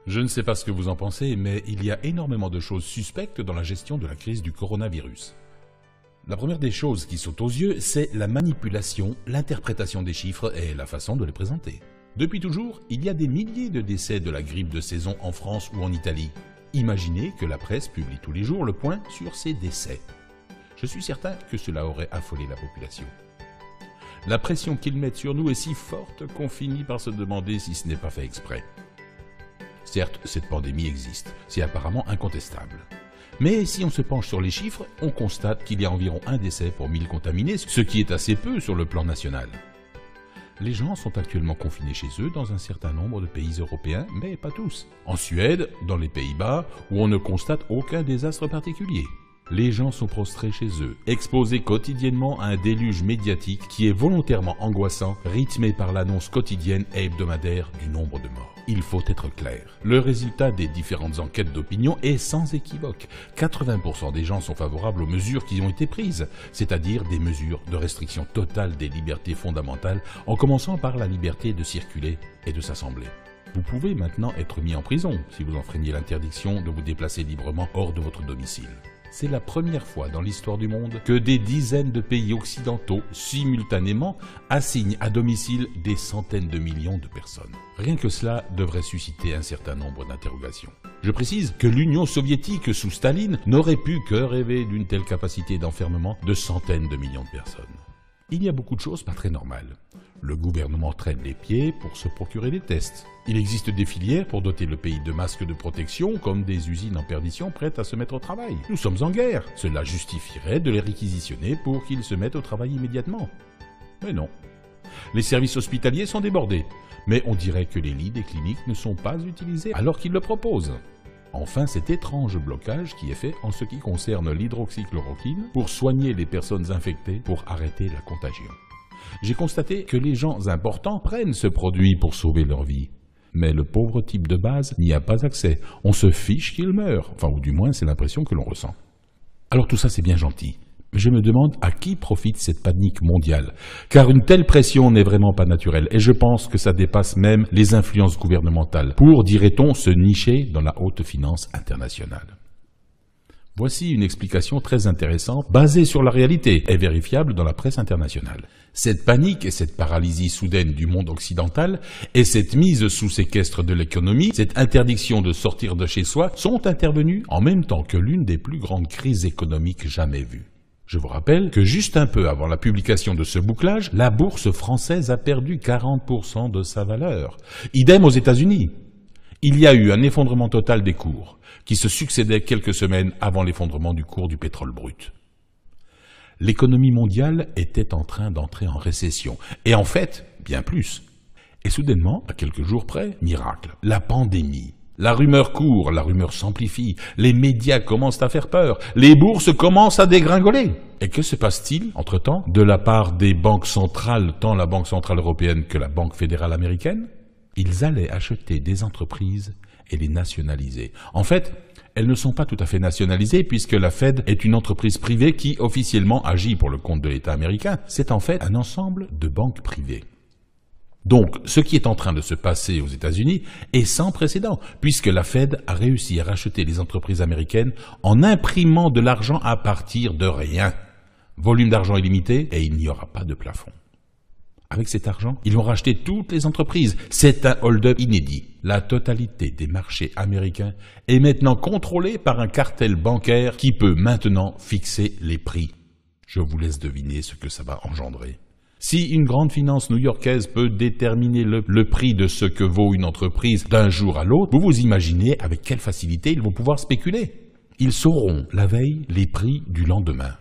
Je ne sais pas ce que vous en pensez, mais il y a énormément de choses suspectes dans la gestion de la crise du coronavirus. La première des choses qui saute aux yeux, c'est la manipulation, l'interprétation des chiffres et la façon de les présenter. Depuis toujours, il y a des milliers de décès de la grippe de saison en France ou en Italie. Imaginez que la presse publie tous les jours le point sur ces décès. Je suis certain que cela aurait affolé la population. La pression qu'ils mettent sur nous est si forte qu'on finit par se demander si ce n'est pas fait exprès. Certes, cette pandémie existe, c'est apparemment incontestable. Mais si on se penche sur les chiffres, on constate qu'il y a environ 1 décès pour 1000 contaminés, ce qui est assez peu sur le plan national. Les gens sont actuellement confinés chez eux dans un certain nombre de pays européens, mais pas tous. En Suède, dans les Pays-Bas, où on ne constate aucun désastre particulier. Les gens sont prostrés chez eux, exposés quotidiennement à un déluge médiatique qui est volontairement angoissant, rythmé par l'annonce quotidienne et hebdomadaire du nombre de morts. Il faut être clair. Le résultat des différentes enquêtes d'opinion est sans équivoque. 80% des gens sont favorables aux mesures qui ont été prises, c'est-à-dire des mesures de restriction totale des libertés fondamentales, en commençant par la liberté de circuler et de s'assembler. Vous pouvez maintenant être mis en prison si vous enfreignez l'interdiction de vous déplacer librement hors de votre domicile. C'est la première fois dans l'histoire du monde que des dizaines de pays occidentaux, simultanément, assignent à domicile des centaines de millions de personnes. Rien que cela devrait susciter un certain nombre d'interrogations. Je précise que l'Union soviétique sous Staline n'aurait pu que rêver d'une telle capacité d'enfermement de centaines de millions de personnes. Il y a beaucoup de choses pas très normales. Le gouvernement traîne les pieds pour se procurer des tests. Il existe des filières pour doter le pays de masques de protection, comme des usines en perdition prêtes à se mettre au travail. Nous sommes en guerre. Cela justifierait de les réquisitionner pour qu'ils se mettent au travail immédiatement. Mais non. Les services hospitaliers sont débordés. Mais on dirait que les lits des cliniques ne sont pas utilisés alors qu'ils le proposent. Enfin, cet étrange blocage qui est fait en ce qui concerne l'hydroxychloroquine pour soigner les personnes infectées pour arrêter la contagion. J'ai constaté que les gens importants prennent ce produit pour sauver leur vie. Mais le pauvre type de base n'y a pas accès. On se fiche qu'il meure. Enfin, ou du moins, c'est l'impression que l'on ressent. Alors tout ça, c'est bien gentil. Mais je me demande à qui profite cette panique mondiale. Car une telle pression n'est vraiment pas naturelle. Et je pense que ça dépasse même les influences gouvernementales. Pour, dirait-on, se nicher dans la haute finance internationale. Voici une explication très intéressante, basée sur la réalité et vérifiable dans la presse internationale. Cette panique et cette paralysie soudaine du monde occidental et cette mise sous séquestre de l'économie, cette interdiction de sortir de chez soi, sont intervenues en même temps que l'une des plus grandes crises économiques jamais vues. Je vous rappelle que juste un peu avant la publication de ce bouclage, la bourse française a perdu 40% de sa valeur. Idem aux États-Unis. Il y a eu un effondrement total des cours, qui se succédait quelques semaines avant l'effondrement du cours du pétrole brut. L'économie mondiale était en train d'entrer en récession, et en fait, bien plus. Et soudainement, à quelques jours près, miracle, la pandémie. La rumeur court, la rumeur s'amplifie, les médias commencent à faire peur, les bourses commencent à dégringoler. Et que se passe-t-il, entre-temps, de la part des banques centrales, tant la Banque centrale européenne que la Banque fédérale américaine? Ils allaient acheter des entreprises et les nationaliser. En fait, elles ne sont pas tout à fait nationalisées puisque la Fed est une entreprise privée qui officiellement agit pour le compte de l'État américain. C'est en fait un ensemble de banques privées. Donc, ce qui est en train de se passer aux États-Unis est sans précédent, puisque la Fed a réussi à racheter les entreprises américaines en imprimant de l'argent à partir de rien. Volume d'argent illimité et il n'y aura pas de plafond. Avec cet argent, ils vont racheter toutes les entreprises. C'est un hold-up inédit. La totalité des marchés américains est maintenant contrôlée par un cartel bancaire qui peut maintenant fixer les prix. Je vous laisse deviner ce que ça va engendrer. Si une grande finance new-yorkaise peut déterminer le prix de ce que vaut une entreprise d'un jour à l'autre, vous vous imaginez avec quelle facilité ils vont pouvoir spéculer. Ils sauront la veille les prix du lendemain.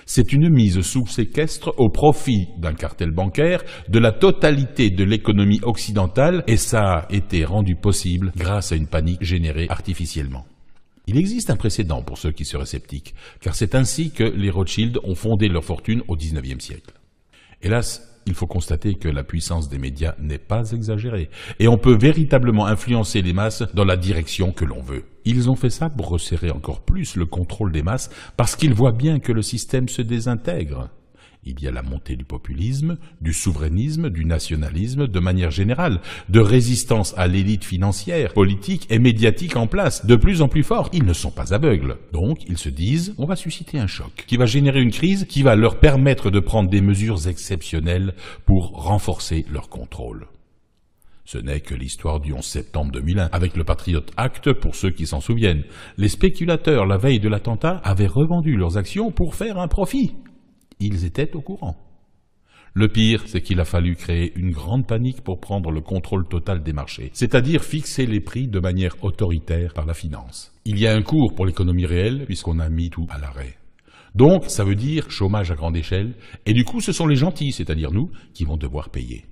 C'est une mise sous séquestre au profit d'un cartel bancaire de la totalité de l'économie occidentale et ça a été rendu possible grâce à une panique générée artificiellement. Il existe un précédent pour ceux qui seraient sceptiques, car c'est ainsi que les Rothschild ont fondé leur fortune au XIXe siècle. Hélas, il faut constater que la puissance des médias n'est pas exagérée et on peut véritablement influencer les masses dans la direction que l'on veut. Ils ont fait ça pour resserrer encore plus le contrôle des masses parce qu'ils voient bien que le système se désintègre. Il y a la montée du populisme, du souverainisme, du nationalisme de manière générale, de résistance à l'élite financière, politique et médiatique en place, de plus en plus forte. Ils ne sont pas aveugles. Donc, ils se disent, on va susciter un choc, qui va générer une crise, qui va leur permettre de prendre des mesures exceptionnelles pour renforcer leur contrôle. Ce n'est que l'histoire du 11 septembre 2001, avec le Patriot Act pour ceux qui s'en souviennent. Les spéculateurs, la veille de l'attentat, avaient revendu leurs actions pour faire un profit. Ils étaient au courant. Le pire, c'est qu'il a fallu créer une grande panique pour prendre le contrôle total des marchés, c'est-à-dire fixer les prix de manière autoritaire par la finance. Il y a un cours pour l'économie réelle, puisqu'on a mis tout à l'arrêt. Donc, ça veut dire chômage à grande échelle, et du coup, ce sont les gentils, c'est-à-dire nous, qui vont devoir payer.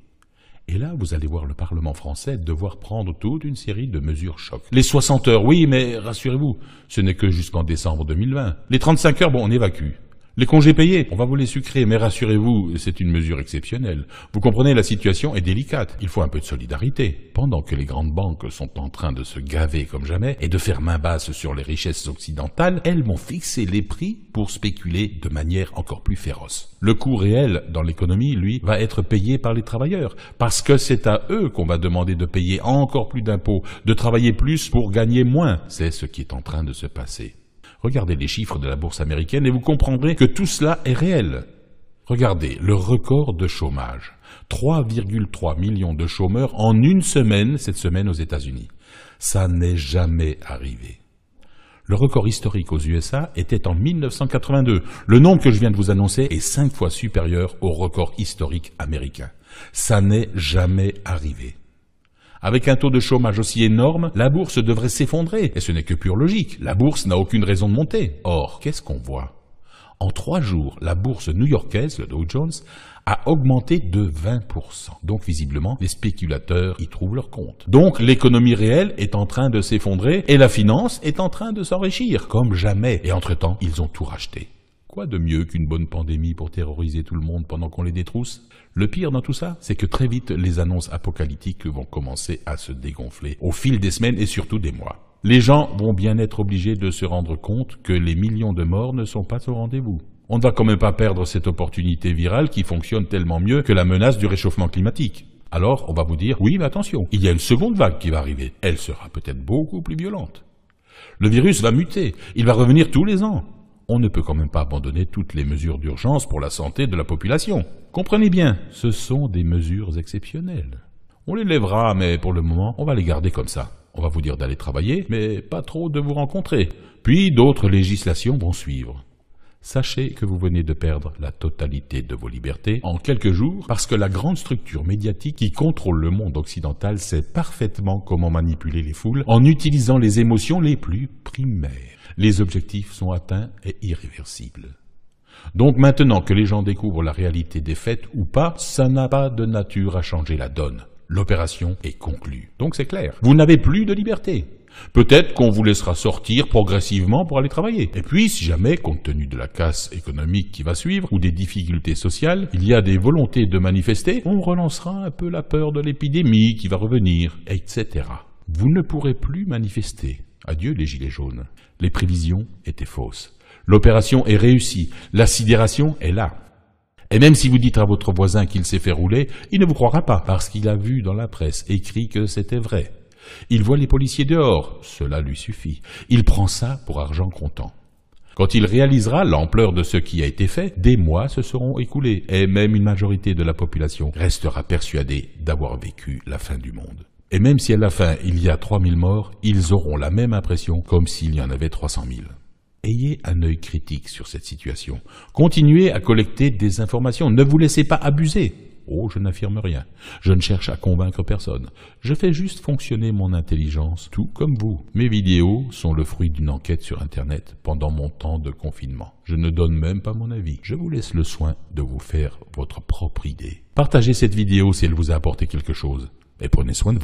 Et là, vous allez voir le Parlement français devoir prendre toute une série de mesures chocs. Les 60 heures, oui, mais rassurez-vous, ce n'est que jusqu'en décembre 2020. Les 35 heures, bon, on évacue. Les congés payés, on va vous les sucrer, mais rassurez-vous, c'est une mesure exceptionnelle. Vous comprenez, la situation est délicate. Il faut un peu de solidarité. Pendant que les grandes banques sont en train de se gaver comme jamais et de faire main basse sur les richesses occidentales, elles vont fixer les prix pour spéculer de manière encore plus féroce. Le coût réel dans l'économie, lui, va être payé par les travailleurs, parce que c'est à eux qu'on va demander de payer encore plus d'impôts, de travailler plus pour gagner moins. C'est ce qui est en train de se passer. Regardez les chiffres de la bourse américaine et vous comprendrez que tout cela est réel. Regardez le record de chômage. 3,3 millions de chômeurs en une semaine, cette semaine aux États-Unis. Ça n'est jamais arrivé. Le record historique aux USA était en 1982. Le nombre que je viens de vous annoncer est 5 fois supérieur au record historique américain. Ça n'est jamais arrivé. Avec un taux de chômage aussi énorme, la bourse devrait s'effondrer. Et ce n'est que pure logique. La bourse n'a aucune raison de monter. Or, qu'est-ce qu'on voit? En 3 jours, la bourse new-yorkaise, le Dow Jones, a augmenté de 20%. Donc, visiblement, les spéculateurs y trouvent leur compte. Donc, l'économie réelle est en train de s'effondrer et la finance est en train de s'enrichir, comme jamais. Et entre-temps, ils ont tout racheté. Quoi de mieux qu'une bonne pandémie pour terroriser tout le monde pendant qu'on les détrousse? Le pire dans tout ça, c'est que très vite, les annonces apocalyptiques vont commencer à se dégonfler au fil des semaines et surtout des mois. Les gens vont bien être obligés de se rendre compte que les millions de morts ne sont pas au rendez-vous. On ne va quand même pas perdre cette opportunité virale qui fonctionne tellement mieux que la menace du réchauffement climatique. Alors, on va vous dire, oui, mais attention, il y a une seconde vague qui va arriver. Elle sera peut-être beaucoup plus violente. Le virus va muter, il va revenir tous les ans. On ne peut quand même pas abandonner toutes les mesures d'urgence pour la santé de la population. Comprenez bien, ce sont des mesures exceptionnelles. On les lèvera, mais pour le moment, on va les garder comme ça. On va vous dire d'aller travailler, mais pas trop de vous rencontrer. Puis d'autres législations vont suivre. Sachez que vous venez de perdre la totalité de vos libertés en quelques jours parce que la grande structure médiatique qui contrôle le monde occidental sait parfaitement comment manipuler les foules en utilisant les émotions les plus primaires. Les objectifs sont atteints et irréversibles. Donc maintenant que les gens découvrent la réalité des faits ou pas, ça n'a pas de nature à changer la donne. L'opération est conclue. Donc c'est clair, vous n'avez plus de liberté. Peut-être qu'on vous laissera sortir progressivement pour aller travailler. Et puis, si jamais, compte tenu de la casse économique qui va suivre, ou des difficultés sociales, il y a des volontés de manifester, on relancera un peu la peur de l'épidémie qui va revenir, etc. Vous ne pourrez plus manifester. Adieu les gilets jaunes. Les prévisions étaient fausses. L'opération est réussie. La sidération est là. Et même si vous dites à votre voisin qu'il s'est fait rouler, il ne vous croira pas, parce qu'il a vu dans la presse écrit que c'était vrai. Il voit les policiers dehors, cela lui suffit. Il prend ça pour argent comptant. Quand il réalisera l'ampleur de ce qui a été fait, des mois se seront écoulés, et même une majorité de la population restera persuadée d'avoir vécu la fin du monde. Et même si à la fin il y a 3000 morts, ils auront la même impression comme s'il y en avait 300 000. Ayez un œil critique sur cette situation. Continuez à collecter des informations. Ne vous laissez pas abuser. Oh, je n'affirme rien. Je ne cherche à convaincre personne. Je fais juste fonctionner mon intelligence, tout comme vous. Mes vidéos sont le fruit d'une enquête sur Internet pendant mon temps de confinement. Je ne donne même pas mon avis. Je vous laisse le soin de vous faire votre propre idée. Partagez cette vidéo si elle vous a apporté quelque chose. Et prenez soin de vous.